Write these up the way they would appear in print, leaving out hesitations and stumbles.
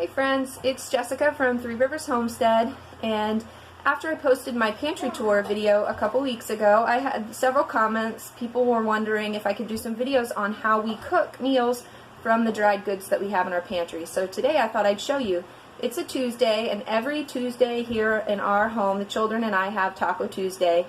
friends, it's Jessica from Three Rivers Homestead, and after I posted my pantry tour video a couple weeks ago, I had several comments. People were wondering if I could do some videos on how we cook meals from the dried goods that we have in our pantry. So today I thought I'd show you. It's a Tuesday, and every Tuesday here in our home, the children and I have Taco Tuesday,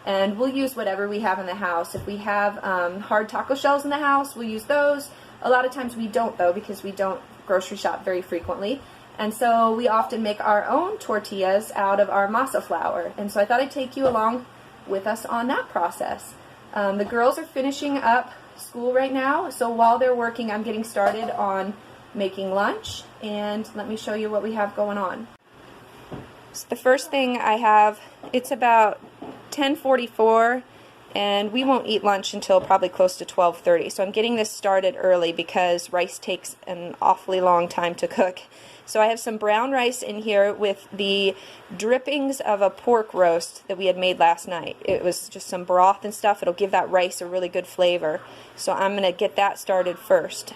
and we'll use whatever we have in the house. If we have hard taco shells in the house, we'll use those. A lot of times we don't, though, because we don't grocery shop very frequently, and so we often make our own tortillas out of our masa flour, and so I thought I'd take you along with us on that process. The girls are finishing up school right now, so while they're working I'm getting started on making lunch, and let me show you what we have going on. So the first thing I have, it's about 10:44, and we won't eat lunch until probably close to 12:30. So I'm getting this started early because rice takes an awfully long time to cook. So I have some brown rice in here with the drippings of a pork roast that we had made last night. It was just some broth and stuff. It'll give that rice a really good flavor. So I'm going to get that started first.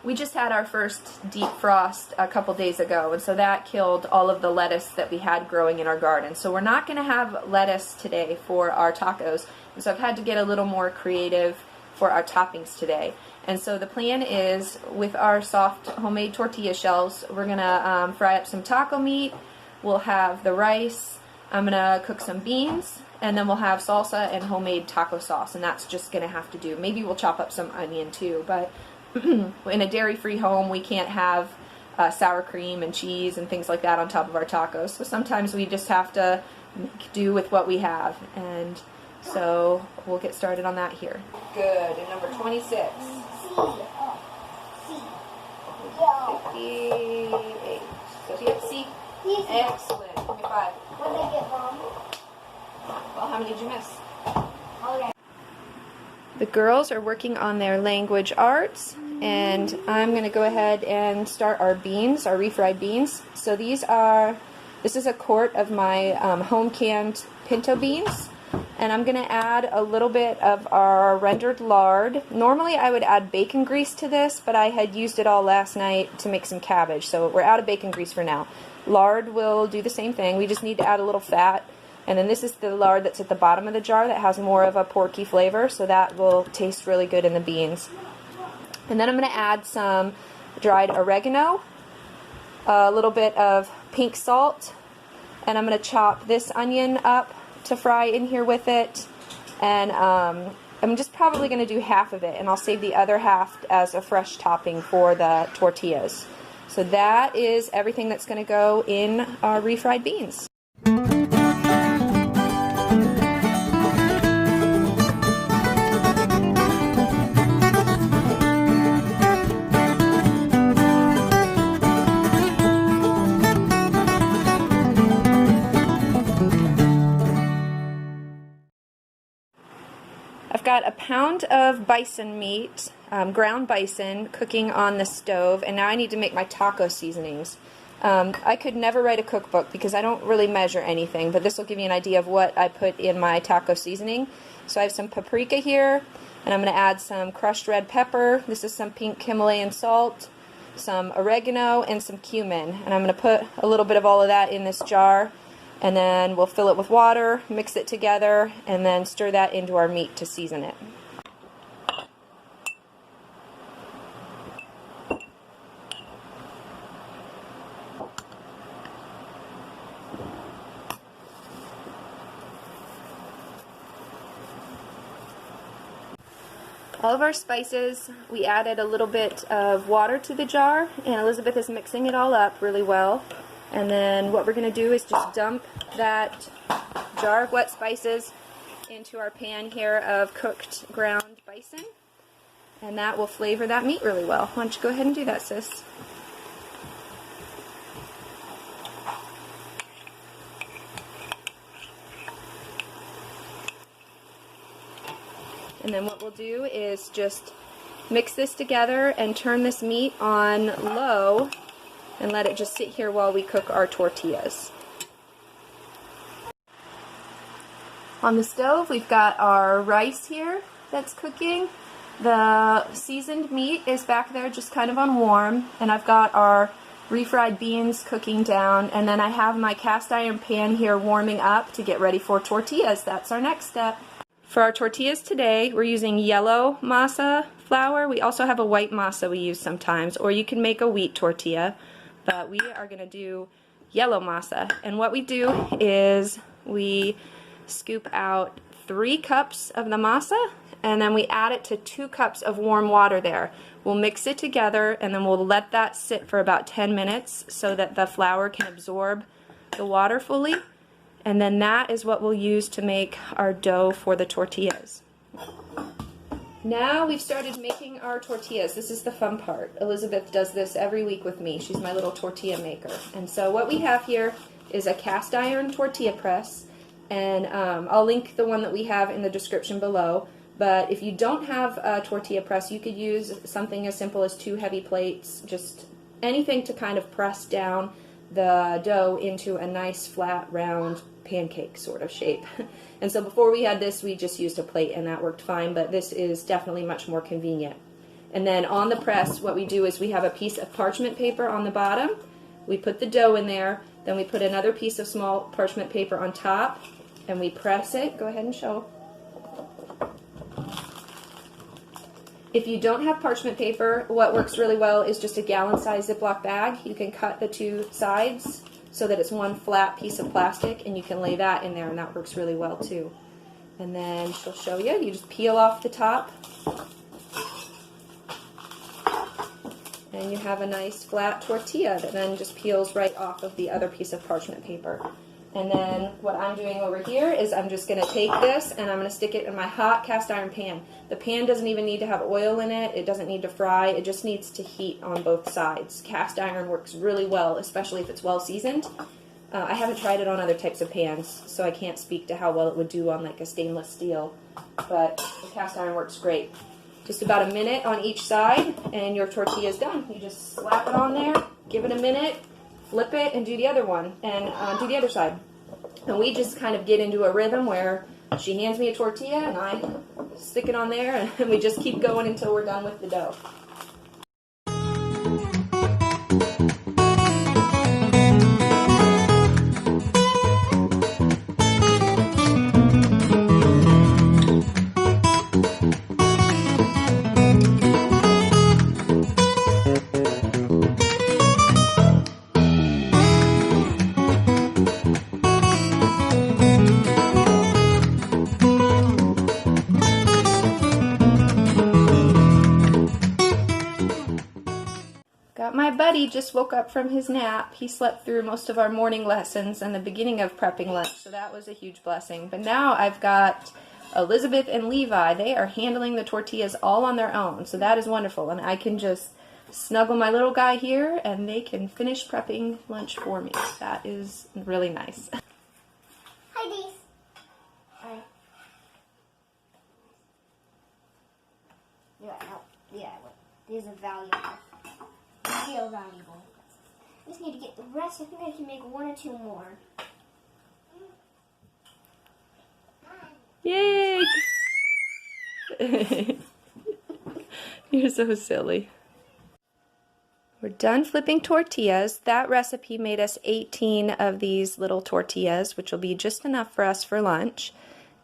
We just had our first deep frost a couple days ago, and so that killed all of the lettuce that we had growing in our garden. So we're not going to have lettuce today for our tacos, and so I've had to get a little more creative for our toppings today. And so the plan is, with our soft homemade tortilla shells, we're going to fry up some taco meat, we'll have the rice, I'm going to cook some beans, and then we'll have salsa and homemade taco sauce, and that's just going to have to do. Maybe we'll chop up some onion too, but in a dairy-free home, we can't have sour cream and cheese and things like that on top of our tacos. So sometimes we just have to do with what we have. And so we'll get started on that here. Good. And number 26. 58. So you have C. Excellent. 25. When they get home. Well, how many did you miss? Okay. The girls are working on their language arts, and I'm going to go ahead and start our beans, our refried beans. So this is a quart of my home canned pinto beans, and I'm going to add a little bit of our rendered lard. Normally I would add bacon grease to this, but I had used it all last night to make some cabbage, so we're out of bacon grease for now. Lard will do the same thing. We just need to add a little fat. And then this is the lard that's at the bottom of the jar that has more of a porky flavor, so that will taste really good in the beans. And then I'm going to add some dried oregano, a little bit of pink salt, and I'm going to chop this onion up to fry in here with it. And I'm just probably going to do half of it, and I'll save the other half as a fresh topping for the tortillas. So that is everything that's going to go in our refried beans. I've got a pound of bison meat, ground bison, cooking on the stove, and now I need to make my taco seasonings. I could never write a cookbook because I don't really measure anything, but this will give you an idea of what I put in my taco seasoning. So I have some paprika here, and I'm going to add some crushed red pepper. This is some pink Himalayan salt, some oregano, and some cumin. And I'm going to put a little bit of all of that in this jar, and then we'll fill it with water, mix it together, and then stir that into our meat to season it. All of our spices, we added a little bit of water to the jar, and Elizabeth is mixing it all up really well. And then what we're going to do is just dump that jar of wet spices into our pan here of cooked ground bison, and that will flavor that meat really well. Why don't you go ahead and do that, sis? And then what we'll do is just mix this together and turn this meat on low and let it just sit here while we cook our tortillas. On the stove, we've got our rice here that's cooking. The seasoned meat is back there just kind of on warm, and I've got our refried beans cooking down, and then I have my cast iron pan here warming up to get ready for tortillas. That's our next step. For our tortillas today, we're using yellow masa flour. We also have a white masa we use sometimes, or you can make a wheat tortilla, but we are going to do yellow masa. And what we do is we scoop out 3 cups of the masa, and then we add it to 2 cups of warm water there. We'll mix it together, and then we'll let that sit for about 10 minutes so that the flour can absorb the water fully. And then that is what we'll use to make our dough for the tortillas. Now we've started making our tortillas. This is the fun part. Elizabeth does this every week with me. She's my little tortilla maker. And so what we have here is a cast iron tortilla press. And I'll link the one that we have in the description below. But if you don't have a tortilla press, you could use something as simple as 2 heavy plates, just anything to kind of press down the dough into a nice flat round pancake sort of shape. And so before we had this, we just used a plate and that worked fine, but this is definitely much more convenient. And then on the press, what we do is we have a piece of parchment paper on the bottom. We put the dough in there, then we put another piece of small parchment paper on top, and we press it. Go ahead and show. If you don't have parchment paper, what works really well is just a gallon-sized Ziploc bag. You can cut the 2 sides so that it's one flat piece of plastic, and you can lay that in there, and that works really well too. And then she'll show you. You just peel off the top, and you have a nice flat tortilla that then just peels right off of the other piece of parchment paper. And then what I'm doing over here is I'm just going to take this and I'm going to stick it in my hot cast iron pan. The pan doesn't even need to have oil in it. It doesn't need to fry. It just needs to heat on both sides. Cast iron works really well, especially if it's well seasoned. I haven't tried it on other types of pans, so I can't speak to how well it would do on like a stainless steel. But the cast iron works great. Just about a minute on each side and your tortilla is done. You just slap it on there, give it a minute, flip it, and do the other one, and do the other side. And we just kind of get into a rhythm where she hands me a tortilla and I stick it on there, and we just keep going until we're done with the dough. My buddy just woke up from his nap. He slept through most of our morning lessons and the beginning of prepping lunch, so that was a huge blessing. But now I've got Elizabeth and Levi. They are handling the tortillas all on their own, so that is wonderful. And I can just snuggle my little guy here and they can finish prepping lunch for me. That is really nice. Hi, Dees. Hi. Yeah, these are valuable. Real valuable. I just need to get the rest. I think I can make 1 or 2 more. Yay! You're so silly. We're done flipping tortillas. That recipe made us 18 of these little tortillas, which will be just enough for us for lunch.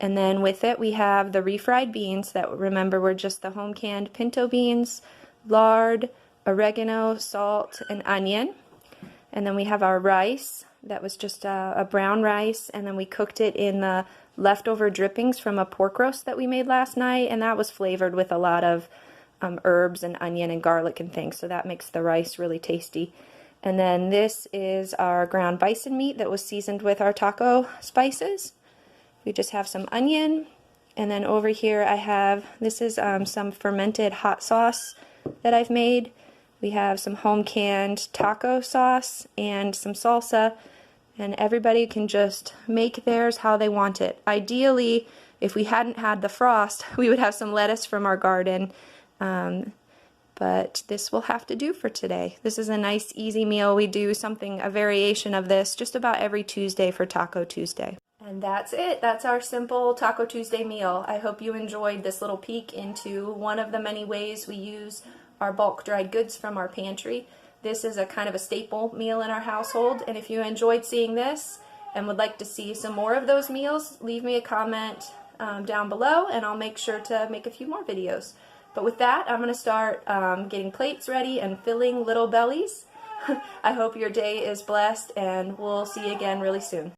And then with it we have the refried beans that, remember, were just the home canned pinto beans, lard, oregano, salt, and onion. And then we have our rice. That was just a brown rice, and then we cooked it in the leftover drippings from a pork roast that we made last night, and that was flavored with a lot of herbs and onion and garlic and things, so that makes the rice really tasty. And then this is our ground bison meat that was seasoned with our taco spices. We just have some onion, and then over here I have, this is some fermented hot sauce that I've made. We have some home canned taco sauce and some salsa, and everybody can just make theirs how they want it. Ideally, if we hadn't had the frost, we would have some lettuce from our garden, but this will have to do for today. This is a nice easy meal. We do a variation of this just about every Tuesday for Taco Tuesday. And that's it. That's our simple Taco Tuesday meal. I hope you enjoyed this little peek into one of the many ways we use our bulk dried goods from our pantry. this is a kind of a staple meal in our household. And if you enjoyed seeing this and would like to see some more of those meals, leave me a comment down below, and I'll make sure to make a few more videos. But with that, I'm going to start getting plates ready and filling little bellies. I hope your day is blessed, and we'll see you again really soon.